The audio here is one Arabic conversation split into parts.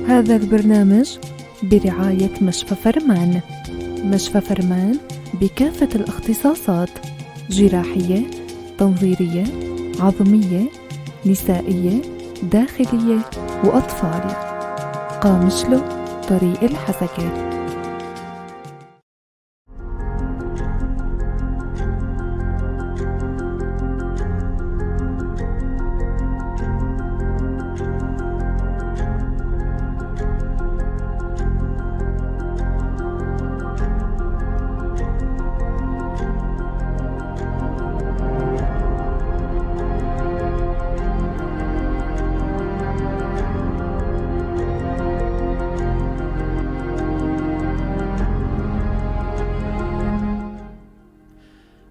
هذا البرنامج برعاية مشفى فرمان. مشفى فرمان بكافة الاختصاصات: جراحية، تنظيرية، عظمية، نسائية، داخلية وأطفال. قامشلو، طريق الحسكة.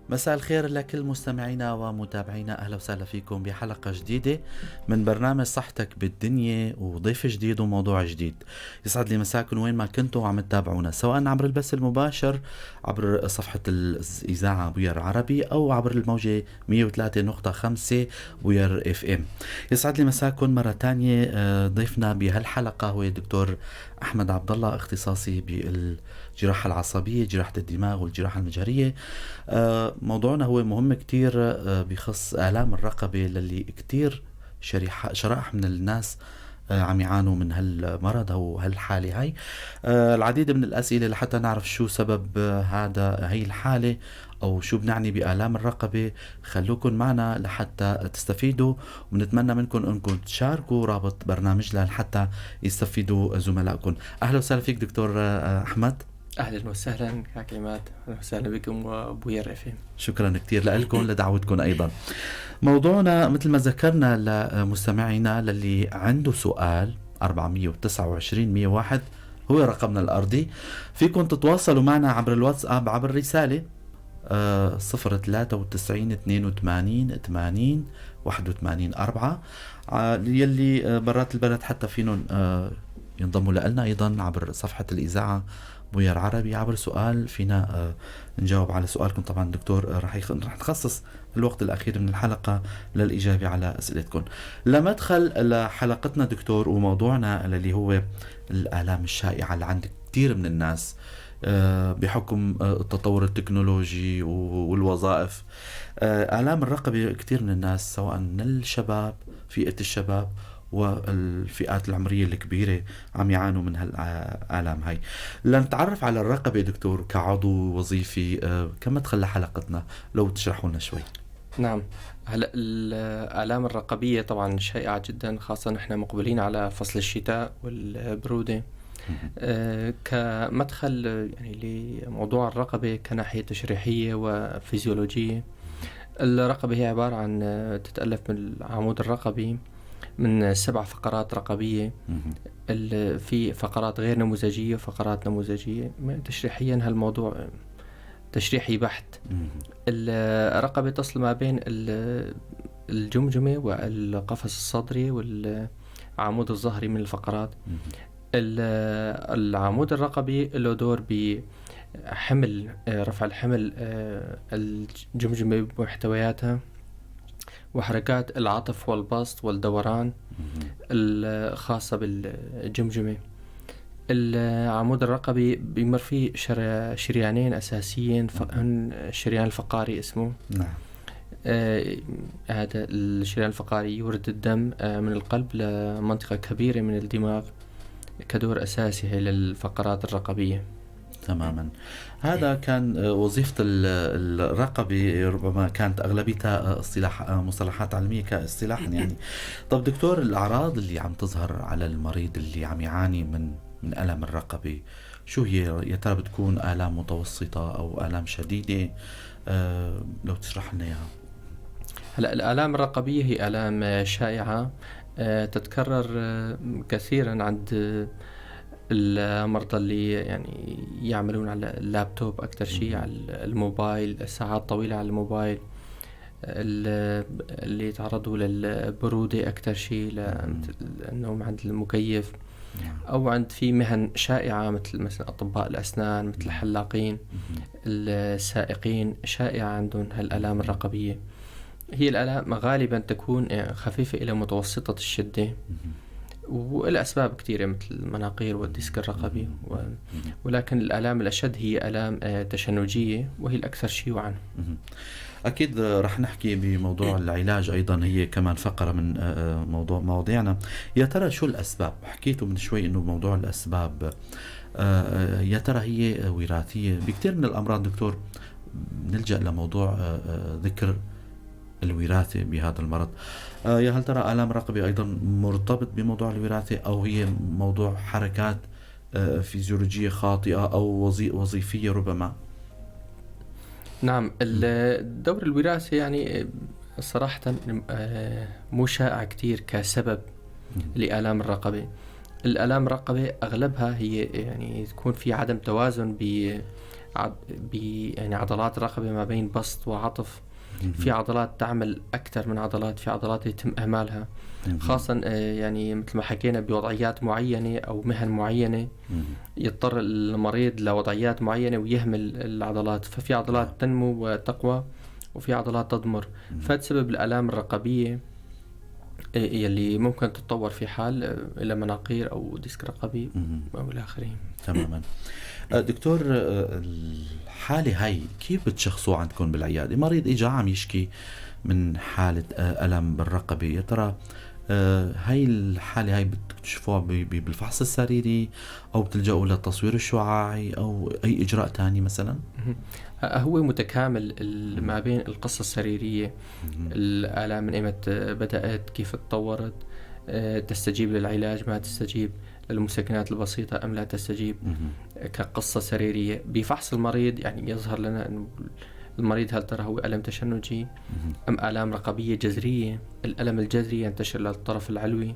مساء الخير لكل مستمعينا ومتابعينا، أهلا وسهلا فيكم بحلقة جديدة من برنامج صحتك بالدنيا، وضيف جديد وموضوع جديد. يسعد لي مساكم وين ما كنتوا وعم تتابعونا، سواء عبر البث المباشر عبر صفحة الإذاعة بوير عربي أو عبر الموجة 103.5 بوير اف ام. يسعد لي مساكم مرة تانية. ضيفنا بهالحلقة هو الدكتور أحمد عبد الله، اختصاصي بالجراحة العصبية، جراحة الدماغ والجراحة المجهرية. موضوعنا هو مهم كتير، بخص آلام الرقبة للي كتير شرائح من الناس عم يعانوا من هالمرض أو هالحالة هاي. العديد من الأسئلة لحتى نعرف شو سبب هاي الحالة أو شو بنعني بآلام الرقبة. خلوكن معنا لحتى تستفيدوا، ونتمنى منكم أنكم تشاركوا رابط برنامجنا لحتى يستفيدوا زملائكم. أهلا وسهلا فيك دكتور أحمد. أهلا وسهلا كاك عماد، أهلا وسهلا بكم وبوير اف ام. شكرا كتير لكم لدعوتكم أيضا. موضوعنا مثل ما ذكرنا لمستمعينا للي عنده سؤال 429-101 هو رقمنا الأرضي. فيكم تتواصلوا معنا عبر الواتساب عبر الرسالة 093-82-80-81-4 يلي برات البلد حتى فينهم ينضموا لنا أيضا عبر صفحة الإذاعة بوير عربي. عبر سؤال فينا نجاوب على سؤالكم. طبعا دكتور رح نخصص الوقت الأخير من الحلقة للإجابة على أسئلتكم. لمدخل لحلقتنا دكتور وموضوعنا اللي هو الآلام الشائعة اللي عند كتير من الناس بحكم التطور التكنولوجي والوظائف. آلام الرقبة كتير من الناس، سواء من الشباب، فئة الشباب والفئات العمرية الكبيرة، عم يعانوا من هالآلام هاي. لنتعرف على الرقبة دكتور كعضو وظيفي، كما تخلى حلقتنا لو تشرحوا لنا شوي. نعم، هلا الآلام الرقبية طبعا شائعة جدا، خاصة نحن مقبلين على فصل الشتاء والبرودة. كمدخل يعني لموضوع الرقبة كناحية تشريحية وفيزيولوجية، الرقبة هي عبارة عن تتألف من العمود الرقبي من 7 فقرات رقبية. في فقرات غير نموذجية وفقرات نموذجية. تشريحيا هالموضوع تشريحي بحت. الرقبة تصل ما بين الجمجمة والقفص الصدري والعمود الظهري من الفقرات. العمود الرقبي له دور بحمل رفع الحمل الجمجمة بمحتوياتها، وحركات العطف والبسط والدوران الخاصة بالجمجمة. العمود الرقبي بيمر فيه شريانين أساسيين، الشريان الفقاري اسمه. نعم. هذا الشريان الفقاري يورد الدم من القلب لمنطقة كبيرة من الدماغ كدور أساسي للفقرات الرقبية. تماما. هذا كان وظيفة الرقبة، ربما كانت أغلبيتها مصطلحات علمية كاصطلاحا يعني. طب دكتور، الأعراض اللي عم تظهر على المريض اللي عم يعاني من ألم الرقبة شو هي؟ يا ترى بتكون آلام متوسطة أو آلام شديدة؟ لو تشرح لنا إياها. هلا الآلام الرقبية هي آلام شائعة تتكرر كثيرا عند المرضى اللي يعني يعملون على اللابتوب أكثر شيء، على الموبايل، ساعات طويلة على الموبايل، اللي يتعرضوا للبرودة أكثر شيء، لأنهم عند المكيف، أو عند في مهن شائعة مثل أطباء الأسنان، مثل الحلاقين، السائقين، شائعة عندهم هالآلام الرقبية. هي الآلام غالبا تكون خفيفة إلى متوسطة الشدة. والأسباب كثيرة مثل المناقير والديسك الرقبي ولكن الآلام الأشد هي آلام تشنجية وهي الأكثر شيوعا. أكيد رح نحكي بموضوع العلاج أيضا، هي كمان فقرة من مواضيعنا. يا ترى شو الأسباب؟ حكيتوا من شوي إنه موضوع الأسباب يا ترى هي وراثية؟ بكثير من الأمراض دكتور نلجأ لموضوع ذكر الوراثة بهذا المرض. يا هل ترى آلام الرقبة أيضا مرتبط بموضوع الوراثة، أو هي موضوع حركات فيزيولوجية خاطئة أو وظيفية ربما؟ نعم، الدور الوراثي يعني صراحة مو شائع كتير كسبب لآلام الرقبة. الآلام الرقبة أغلبها هي يعني تكون في عدم توازن يعني عضلات الرقبة ما بين بسط وعطف. في عضلات تعمل أكثر من عضلات، في عضلات يتم إهمالها، خاصة يعني مثل ما حكينا بوضعيات معينة أو مهن معينة يضطر المريض لوضعيات معينة ويهمل العضلات، ففي عضلات تنمو وتقوى وفي عضلات تضمر، فتسبب الآلام الرقبية يلي ممكن تتطور في حال إلى مناقير أو ديسك رقبي أو إلى آخره. تماما. دكتور، الحالة هاي كيف بتشخصوها عندكم بالعيادة؟ مريض إجا عم يشكي من حالة ألم بالرقبة، يا ترى هاي الحالة هاي بتكتشفوها بالفحص السريري أو بتلجأوا للتصوير الشعاعي أو أي إجراء تاني مثلا؟ هو متكامل ما بين القصة السريرية، الآلام من إمتى بدأت، كيف تطورت، تستجيب للعلاج ما تستجيب، للمسكنات البسيطة أم لا تستجيب، كقصة سريرية. بفحص المريض يعني يظهر لنا أن المريض هل ترى هو ألم تشنجي أم آلام رقبية جذرية. الألم الجذري ينتشر للطرف العلوي،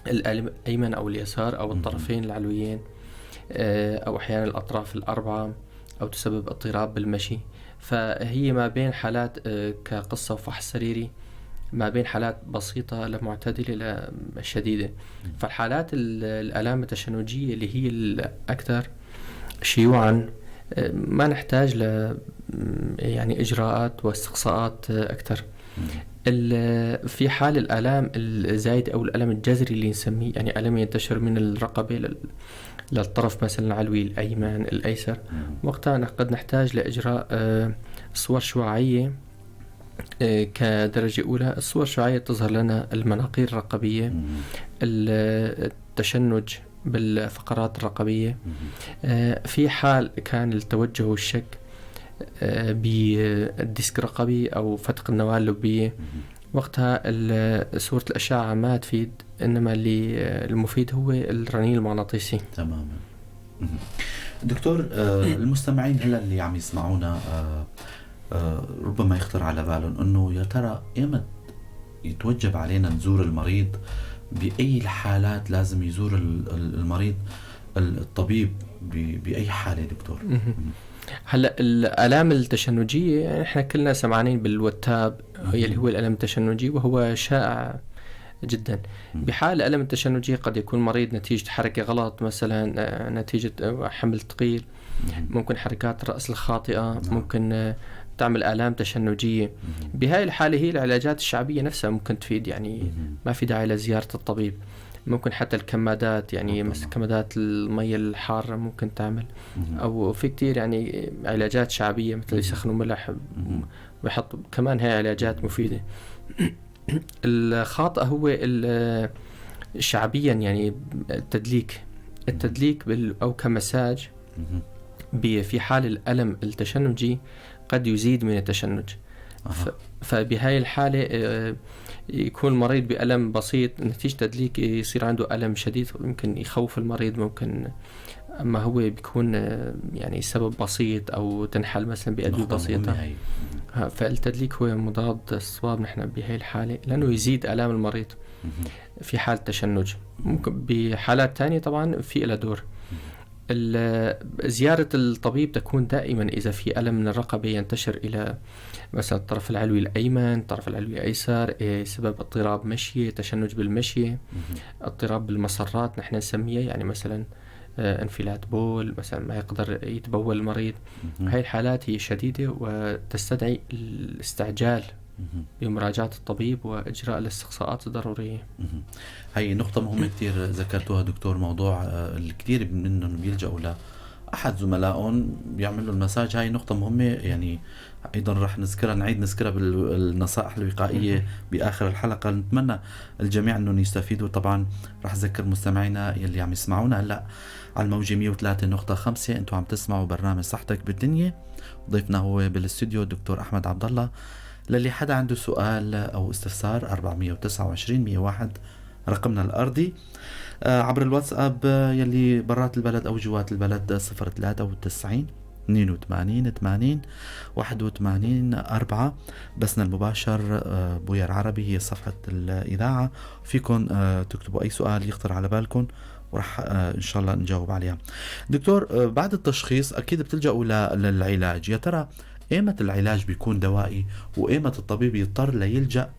الألم الأيمن أو اليسار أو الطرفين العلويين، أو أحيانا الأطراف الأربعة، أو تسبب اضطراب بالمشي. فهي ما بين حالات كقصة وفحص سريري، ما بين حالات بسيطة لمعتدلة لشديدة. فالحالات الآلام التشنجية اللي هي الأكثر شيوعا ما نحتاج يعني إجراءات واستقصاءات أكثر. في حال الآلام الزايد أو الألم الجذري اللي نسميه، يعني ألم ينتشر من الرقبة للطرف مثلا العلوي الأيمن الأيسر، وقتها قد نحتاج لإجراء صور شعاعية كدرجة أولى. الصور الشعاعية تظهر لنا المناقير الرقبية، التشنج بالفقرات الرقبية. في حال كان التوجه والشك بالديسك الرقبي أو فتق النواة اللبية، وقتها صورة الأشعة ما تفيد، إنما اللي المفيد هو الرنين المغناطيسي. تماما. دكتور، المستمعين هلا اللي عم يسمعونا ربما يخطر على بالهم انه يا ترى ايمت يتوجب علينا نزور المريض؟ بأي الحالات لازم يزور المريض الطبيب؟ بأي حالة دكتور؟ هلا الآلام التشنجية يعني احنا كلنا سمعانين بالوتاب اللي هو الألم التشنجي، وهو شائع جدا. بحال الألم التشنجي قد يكون مريض نتيجة حركة غلط، مثلا نتيجة حمل ثقيل، ممكن حركات الرأس الخاطئة ممكن تعمل آلام تشنجية. بهاي الحالة هي العلاجات الشعبية نفسها ممكن تفيد، يعني ما في داعي لزيارة الطبيب. ممكن حتى الكمادات، يعني مثل كمادات المية الحارة ممكن تعمل، أو في كتير يعني علاجات شعبية مثل يسخنوا ملح ويحطوا، كمان هاي علاجات مفيدة. الخاطئ هو شعبيا يعني التدليك أو كمساج في حال الألم التشنجي قد يزيد من التشنج. فبهاي الحالة يكون المريض بألم بسيط، نتيجة تدليك يصير عنده ألم شديد، ممكن يخوف المريض، ممكن أما هو بيكون يعني سبب بسيط أو تنحل مثلا بأدوية بسيطة. فالتدليك هو مضاد الصواب نحن بهاي الحالة، لأنه يزيد آلام المريض في حال تشنج. ممكن بحالات تانية طبعا في إلى دور. زيارة الطبيب تكون دائما إذا في ألم من الرقبة ينتشر إلى مثلا الطرف العلوي الأيمن، الطرف العلوي الأيسر، سبب اضطراب مشي، تشنج بالمشي، اضطراب بالمسرات نحن نسميه، يعني مثلا انفلات بول، مثلا ما يقدر يتبول المريض. هاي الحالات هي شديدة وتستدعي الاستعجال بمراجعة الطبيب وإجراء الاستقصاءات الضرورية. هي نقطة مهمة كتير ذكرتوها دكتور، موضوع الكثير منهم بيلجأوا لأحد زملائهم بيعملوا المساج. هاي نقطة مهمة يعني، أيضا رح نعيد نذكرها بالنصائح الوقائية بآخر الحلقة. نتمنى الجميع أنهم يستفيدوا. طبعا رح أذكر مستمعينا يلي عم يسمعونا هلأ على الموجة 103.5، أنتوا عم تسمعوا برنامج صحتك بالدنيا. ضيفنا هو بالاستوديو الدكتور أحمد عبد الله. للي حدا عنده سؤال أو استفسار 429-101 رقمنا الأرضي. عبر الواتساب يلي برات البلد أو جوات البلد 093-82-80-81-4. بسنا المباشر بويا العربي هي صفحة الإذاعة. فيكن تكتبوا أي سؤال يخطر على بالكم ورح إن شاء الله نجاوب عليها. دكتور، بعد التشخيص أكيد بتلجأوا للعلاج. يا ترى إيمة العلاج بيكون دوائي وإيمة الطبيب يضطر ليلجأ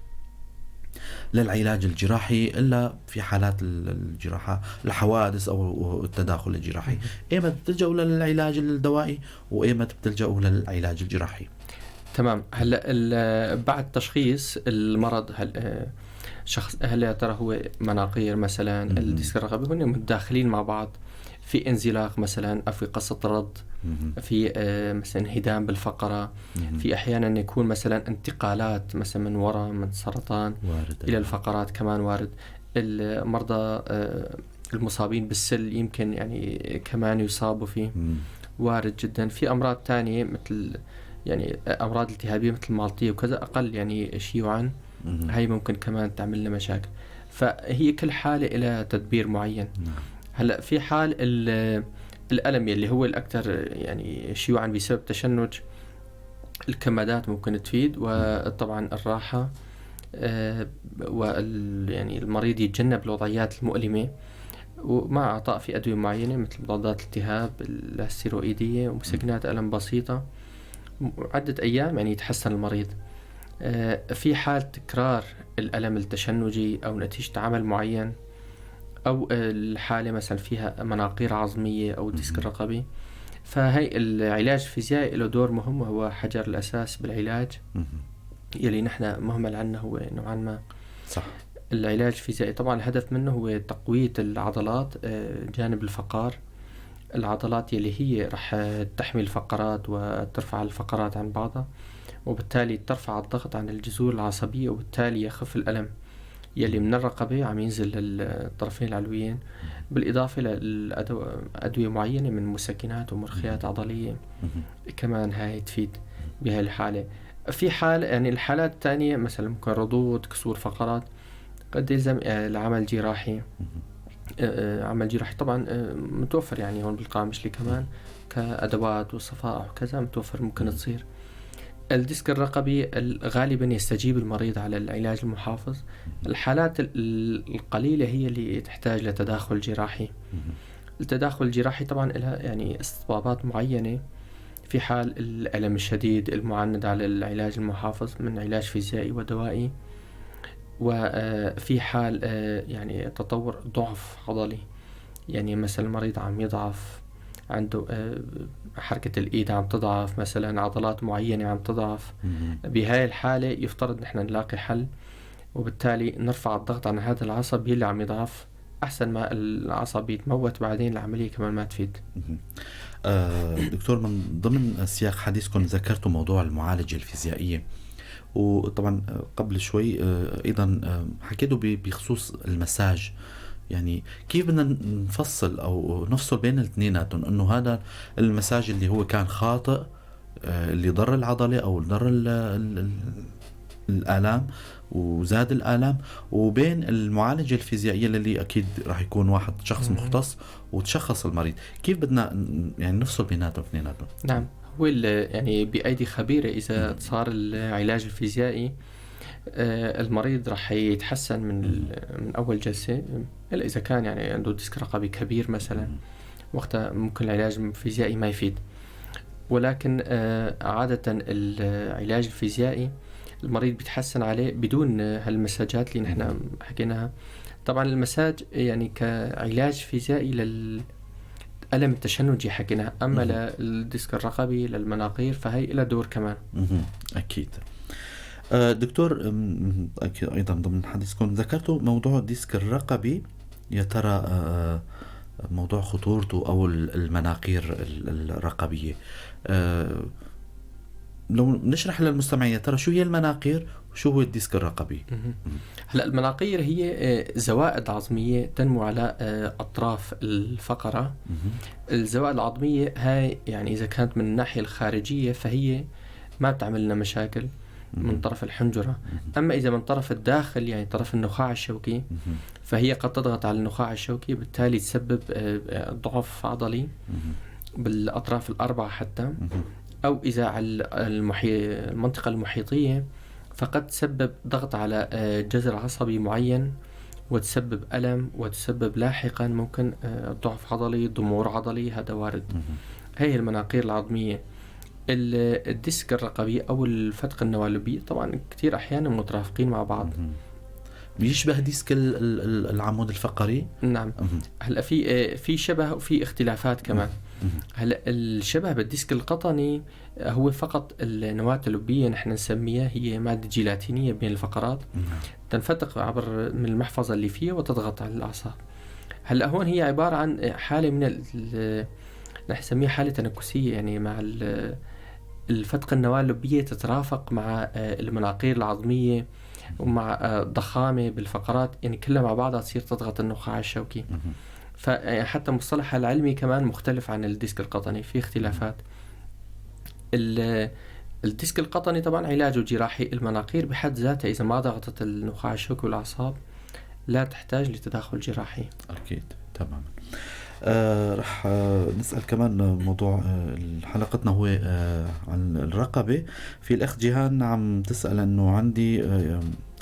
للعلاج الجراحي إلا في حالات الجراحة الحوادث أو التداخل الجراحي؟ إيمة بتلجأوا للعلاج الدوائي وإيمة بتلجأوا للعلاج الجراحي؟ تمام. هلا بعد تشخيص المرض هل يا ترى هو مناقير مثلا الديسك الرقبي، هن متداخلين مع بعض في انزلاق مثلا أو في قصة رد، في مثلا انهدام بالفقرة، في أحيانا يكون مثلا انتقالات مثلا من وراء من سرطان إلى الفقرات كمان وارد. المرضى المصابين بالسل يمكن يعني كمان يصابوا فيه، وارد جدا. في أمراض تانية مثل يعني أمراض التهابية مثل المالطية وكذا أقل يعني شيوعا، هاي ممكن كمان تعمل لنا مشاكل. فهي كل حالة إلى تدبير معين. هلأ في حال الألم اللي هو الأكثر يعني شيوعا بسبب تشنج، الكمادات ممكن تفيد، وطبعا الراحة، يعني المريض يتجنب الوضعيات المؤلمة، ومع إعطاء في أدوية معينة مثل مضادات الالتهاب الستيروئيدية ومسكنات ألم بسيطة عدة أيام يعني يتحسن المريض. في حال تكرار الألم التشنجي أو نتيجة عمل معين، أو الحالة مثلا فيها مناقير عظمية أو ديسك الرقبي، فهي العلاج الفيزيائي له دور مهم، وهو حجر الأساس بالعلاج يلي نحن مهمل عنه هو نوعا ما. صح. العلاج الفيزيائي طبعا الهدف منه هو تقوية العضلات جانب الفقار، العضلات يلي هي رح تحمي الفقرات وترفع الفقرات عن بعضها، وبالتالي ترفع الضغط عن الجذور العصبية، وبالتالي يخف الألم يلي من الرقبة عم ينزل للطرفين العلويين، بالإضافة لأدوية معينة من مسكنات ومرخيات عضلية كمان هاي تفيد بهاي الحالة. في حال يعني الحالات الثانية مثلا ممكن رضوض، كسور فقرات، قد يلزم العمل جراحي. عمل جراحي طبعا متوفر يعني هون بالقامشلي كمان كأدوات وصفائح وكذا متوفر ممكن تصير. الديسك الرقبي غالبا يستجيب المريض على العلاج المحافظ. الحالات القليلة هي اللي تحتاج لتداخل جراحي. التداخل الجراحي طبعا لها يعني استطابات معينة في حال الألم الشديد المعند على العلاج المحافظ من علاج فيزيائي ودوائي، وفي حال يعني تطور ضعف عضلي، يعني مثلا المريض عم يضعف، عنده حركة الإيد عم تضعف، مثلا عضلات معينة عم تضعف. بهاي الحالة يفترض نحن نلاقي حل، وبالتالي نرفع الضغط عن هذا العصب اللي عم يضعف، أحسن ما العصب يتموت بعدين العملية كمان ما تفيد. دكتور، من ضمن سياق حديثكم ذكرتوا موضوع المعالجة الفيزيائية، وطبعا قبل شوي أيضا حكيتوا بخصوص المساج. يعني كيف بدنا نفصل أو نفصل بين الاثنيناتهم، أنه هذا المساج اللي هو كان خاطئ اللي ضر العضلة أو ضر الآلام وزاد الآلام، وبين المعالجة الفيزيائية اللي أكيد راح يكون واحد شخص مختص وتشخص المريض. كيف بدنا يعني نفصل بيناتهم اثنيناتهم؟ نعم، هو يعني بأيدي خبيرة. إذا صار العلاج الفيزيائي المريض راح يتحسن من أول جلسة، إلا إذا كان يعني عنده ديسك رقبي كبير مثلا، وقتها ممكن العلاج الفيزيائي ما يفيد. ولكن عادة العلاج الفيزيائي المريض بيتحسن عليه بدون هالمساجات اللي نحن حكيناها. طبعا المساج يعني كعلاج فيزيائي للألم التشنجي حكيناها، أما للديسك الرقبي للمناقير فهي إلى دور كمان. أكيد. دكتور، أيضا ضمن حديثكم ذكرتوا موضوع الديسك الرقبي. يا ترى موضوع خطورته أو المناقير الرقبية، لو نشرح للمستمعين يا ترى شو هي المناقير وشو هو الديسك الرقبي؟ هلا المناقير هي زوائد عظمية تنمو على أطراف الفقرة. الزوائد العظمية هاي يعني إذا كانت من الناحية الخارجية فهي ما بتعمل لنا مشاكل من طرف الحنجرة. أما إذا من طرف الداخل يعني طرف النخاع الشوكي فهي قد تضغط على النخاع الشوكي، بالتالي تسبب ضعف عضلي بالأطراف الأربعة حتى، أو إذا على المنطقة المحيطية فقد تسبب ضغط على جذر عصبي معين وتسبب ألم، وتسبب لاحقا ممكن ضعف عضلي، ضمور عضلي، هذا وارد. هي المناقير العظمية. الديسك الرقبي أو الفتق النوالبي طبعا كتير أحيانا مترافقين مع بعض. بيشبه ديسك العمود الفقري؟ نعم. هلا في شبه وفي اختلافات كمان. هلا الشبه بالديسك القطني هو فقط النواة اللبية نحن نسميها، هي مادة جيلاتينية بين الفقرات تنفتق عبر من المحفظة اللي فيها وتضغط على الأعصاب. هلا هون هي عبارة عن حالة من نحن نسميها حالة تنكسية، يعني مع الفتق النواة اللبية تترافق مع المناقير العظمية ومع ضخامة بالفقرات، يعني كلها مع بعضها تصير تضغط النخاع الشوكي. فحتى مصطلحها العلمي كمان مختلف عن الديسك القطني، في اختلافات. الديسك القطني طبعا علاجه جراحي. المناقير بحد ذاتها إذا ما ضغطت النخاع الشوكي والأعصاب لا تحتاج لتدخل جراحي. أكيد تماما. رح نسأل كمان موضوع حلقتنا هو عن الرقبة. في الأخ جيهان عم تسأل أنه عندي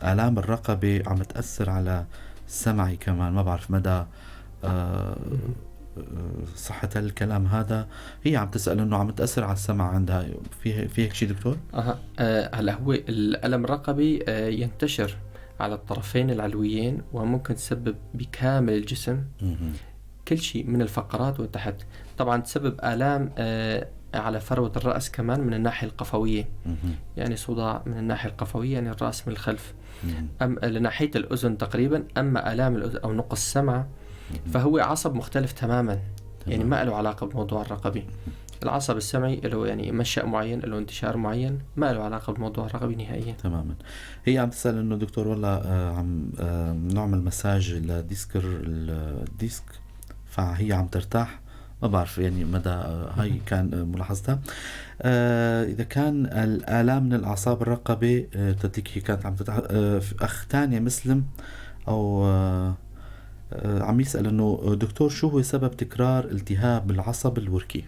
آلام الرقبة عم تأثر على سمعي كمان، ما بعرف مدى صحة الكلام هذا. هي عم تسأل أنه عم تأثر على السمع عندها، في هيك شيء دكتور؟ هلا هو الألم الرقبي ينتشر على الطرفين العلويين وممكن تسبب بكامل الجسم، كل شيء من الفقرات وتحت. طبعا تسبب آلام على فروة الرأس كمان من الناحية القفوية، يعني صداع من الناحية القفوية يعني الرأس من الخلف. أم لناحية الأذن تقريبا. أما آلام الأذن أو نقص السمع فهو عصب مختلف تماما، يعني ما له علاقة بموضوع الرقبي. العصب السمعي له يعني منشأ معين، له انتشار معين، ما له علاقة بموضوع الرقبي نهائيا. تماما. هي عم تسأل انه دكتور والله عم نعمل مساج الديسك فهي عم ترتاح، ما بعرف يعني مدى هاي كان ملاحظتها. إذا كان الآلام من الأعصاب الرقبة تديك هي كانت عم أخ تاني مسلم أو عم يسأل إنه دكتور شو هو سبب تكرار التهاب العصب الوركي؟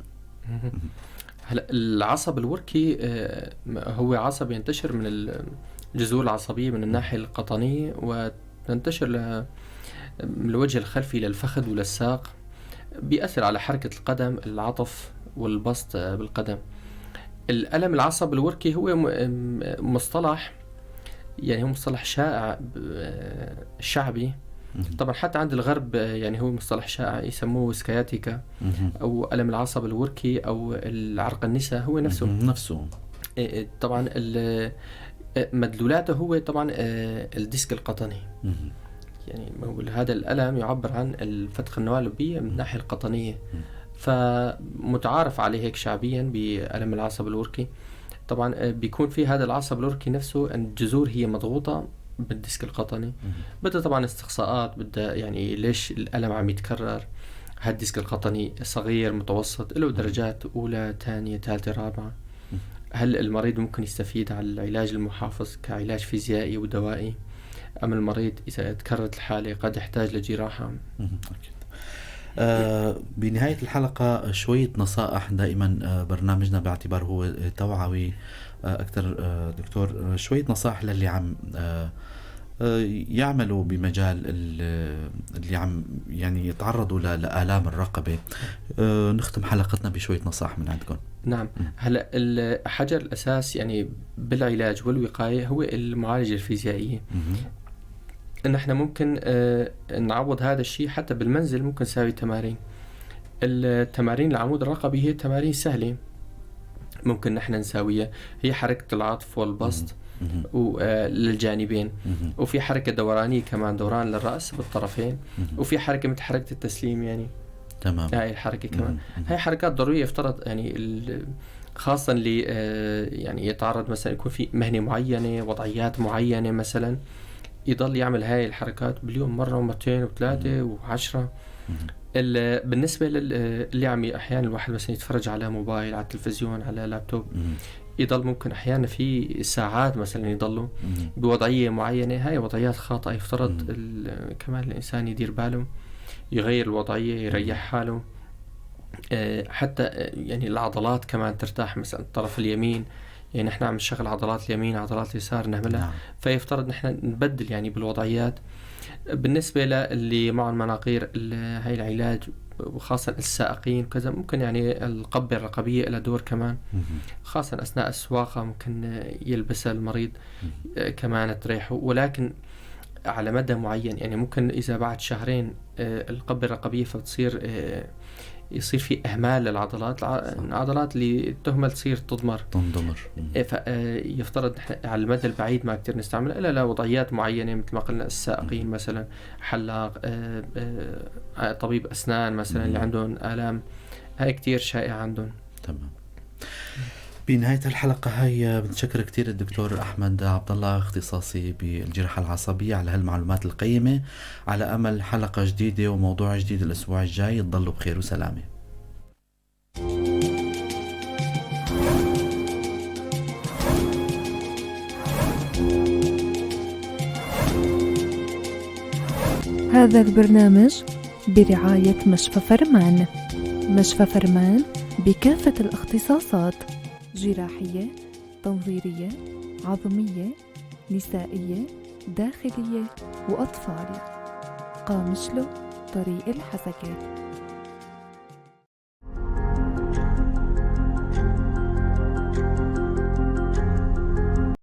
هلا العصب الوركي هو عصب ينتشر من الجذور العصبية من الناحية القطنية وتنتشر من الوجه الخلفي للفخذ وللساق، بيأثر على حركة القدم، العطف والبسط بالقدم. الألم العصب الوركي هو مصطلح، يعني هو مصطلح شائع شعبي طبعا حتى عند الغرب، يعني هو مصطلح شائع يسموه سكياتيكا أو ألم العصب الوركي أو العرق النساء، هو نفسه. طبعا مدلولاته هو طبعا الديسك القطني. يعني هذا الألم يعبر عن الفتق النواة اللبية من الناحية القطنية، فمتعارف عليه هيك شعبيا بألم العصب الوركي. طبعا بيكون في هذا العصب الوركي نفسه أن الجذور هي مضغوطة بالديسك القطني. بدأ طبعا استقصاءات، بدأ يعني ليش الألم عم يتكرر. هذا الديسك القطني صغير متوسط، له درجات أولى ثانية ثالثة رابعة. هل المريض ممكن يستفيد على العلاج المحافظ كعلاج فيزيائي ودوائي، أم المريض إذا تكررت الحالة قد يحتاج لجراحة؟ أكيد. بنهاية الحلقة شوية نصائح. دائما برنامجنا باعتبار هو توعوي أكثر دكتور، شوية نصائح للي عم يعملوا بمجال اللي عم يعني يتعرضوا لآلام الرقبة. نختم حلقتنا بشوية نصائح من عندكم. نعم. هلا الحجر الأساس يعني بالعلاج والوقاية هو المعالجة الفيزيائية. إن إحنا ممكن نعوض هذا الشيء حتى بالمنزل. ممكن نسوي تمارين. التمارين العمود الرقبي هي تمارين سهلة ممكن نحن نساويها، هي حركة العطف والبسط للجانبين، وفي حركة دورانية كمان، دوران للرأس بالطرفين، وفي حركة مثل حركة التسليم يعني. تمام. هاي الحركة كمان هاي حركات ضرورية، يفترض يعني خاصة اللي يعني يتعرض مثلا يكون في مهنة معينة، وضعيات معينة مثلا، يضل يعمل هاي الحركات باليوم مرة ومرتين وثلاثة وعشرة. بالنسبة اللي عم أحيانا الواحد مثلا يتفرج على موبايل، على التلفزيون، على لابتوب، يضل ممكن أحيانا في ساعات مثلا يضلوا بوضعية معينة، هاي وضعيات خاطئة، يفترض كمان الإنسان يدير باله، يغير الوضعية، يريح حاله. حتى يعني العضلات كمان ترتاح، مثلا الطرف اليمين، يعني نحن عم نشغل عضلات اليمين، عضلات اليسار نعملها. نعم. فيفترض نحن نبدل يعني بالوضعيات. بالنسبة للي معهم مناقير، هاي العلاج وخاصة السائقين كذا، ممكن يعني القبة الرقبية لها دور كمان، خاصة أثناء السواقة ممكن يلبسها المريض كمان تريحه، ولكن على مدى معين. يعني ممكن إذا بعد شهرين القبة الرقبية فتصير يصير في إهمال للعضلات، العضلات اللي تهمل تصير تنضمر. فيفترض على المدى البعيد ما كتير نستعمل إلا لوضعيات معينة، مثل ما قلنا السائقين مثلا، حلاق، طبيب أسنان مثلا اللي عندهم آلام، هاي كتير شائعة عندهم. تمام. بنهاية الحلقة هاي بنشكر كتير الدكتور أحمد عبد الله، اختصاصي بالجراحة العصبية، على هالمعلومات القيمة. على أمل حلقة جديدة وموضوع جديد الأسبوع الجاي. تضلوا بخير وسلامة. هذا البرنامج برعاية مشفى فرمان. مشفى فرمان بكافة الاختصاصات: جراحية، تنظيرية، عظمية، نسائية، داخلية وأطفال. قامشلو، طريق الحسكة.